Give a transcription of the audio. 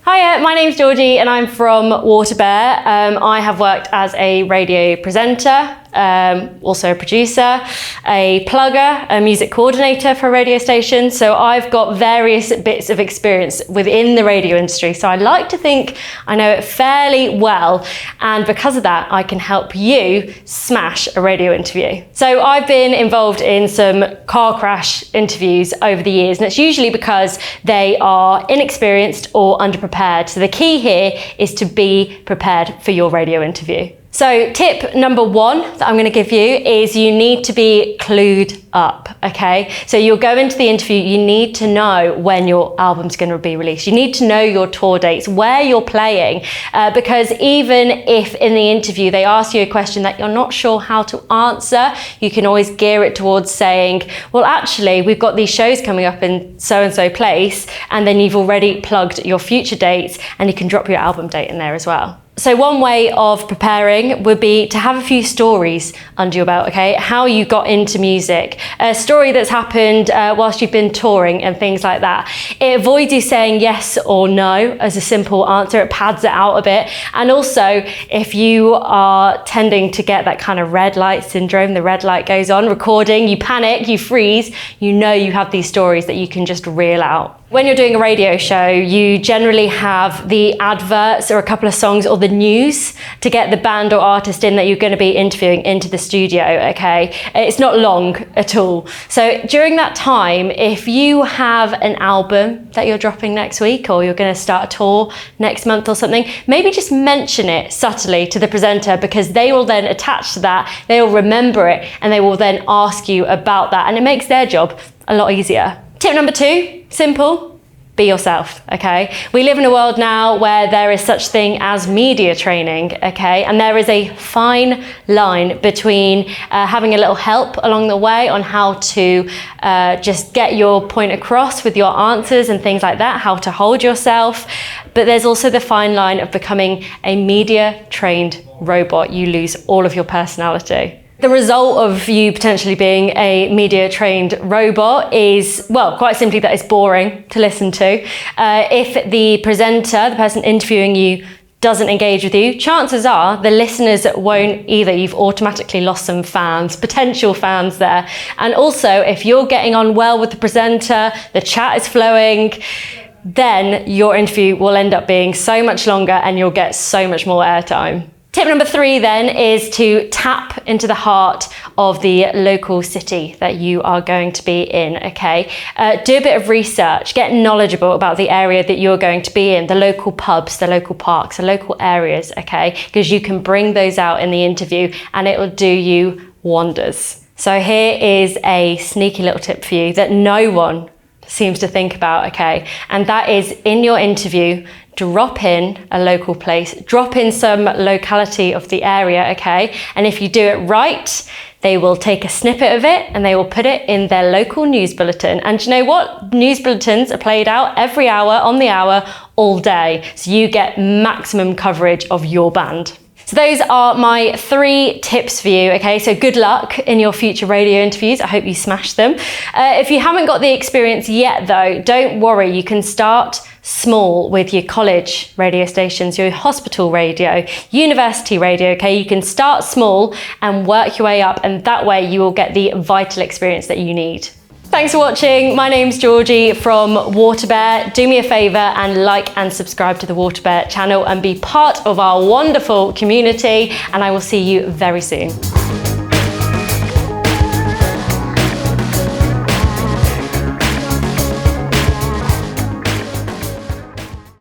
Hiya, my name's Georgie and I'm from WaterBear. I have worked as a radio presenter, also a producer, a plugger, a music coordinator for a radio station. So I've got various bits of experience within the radio industry. So I like to think I know it fairly well. And because of that, I can help you smash a radio interview. So I've been involved in some car crash interviews over the years, and it's usually because they are inexperienced or underprepared. So the key here is to be prepared for your radio interview. So tip number one that I'm going to give you is you need to be clued up, okay? So you'll go into the interview, you need to know when your album's going to be released. You need to know your tour dates, where you're playing, because even if in the interview they ask you a question that you're not sure how to answer, you can always gear it towards saying, well, actually, we've got these shows coming up in so-and-so place, and then you've already plugged your future dates, and you can drop your album date in there as well. So one way of preparing would be to have a few stories under your belt, okay? How you got into music, a story that's happened whilst you've been touring and things like that. It avoids you saying yes or no as a simple answer. It pads it out a bit. And also, if you are tending to get that kind of red light syndrome, the red light goes on, recording, you panic, you freeze, you know you have these stories that you can just reel out. When you're doing a radio show, you generally have the adverts or a couple of songs or the news to get the band or artist in that you're going to be interviewing into the studio, okay? It's not long at all. So during that time, if you have an album that you're dropping next week or you're going to start a tour next month or something, maybe just mention it subtly to the presenter, because they will then attach to that, they will remember it, and they will then ask you about that, and it makes their job a lot easier. Tip number two, simple, be yourself, okay? We live in a world now where there is such thing as media training, okay? And there is a fine line between having a little help along the way on how to just get your point across with your answers and things like that, how to hold yourself. But there's also the fine line of becoming a media trained robot. You lose all of your personality. The result of you potentially being a media-trained robot is, well, quite simply that it's boring to listen to. If the presenter, the person interviewing you, doesn't engage with you, chances are the listeners won't either. You've automatically lost some fans, potential fans there. And also, if you're getting on well with the presenter, the chat is flowing, then your interview will end up being so much longer and you'll get so much more airtime. Tip number three then is to tap into the heart of the local city that you are going to be in, okay? Do a bit of research, get knowledgeable about the area that you're going to be in, the local pubs, the local parks, the local areas, okay? Because you can bring those out in the interview and it will do you wonders. So here is a sneaky little tip for you that no one seems to think about, okay? And that is, in your interview, drop in a local place, drop in some locality of the area, okay? And if you do it right, they will take a snippet of it and they will put it in their local news bulletin. And you know what? News bulletins are played out every hour, on the hour, all day. So you get maximum coverage of your band. So those are my 3 tips for you, okay? So good luck in your future radio interviews. I hope you smash them. If you haven't got the experience yet though, don't worry. You can start small with your college radio stations, your hospital radio, university radio, okay? You can start small and work your way up, and that way you will get the vital experience that you need. Thanks for watching. My name's Georgie from WaterBear. Do me a favour and like and subscribe to the WaterBear channel and be part of our wonderful community, and I will see you very soon.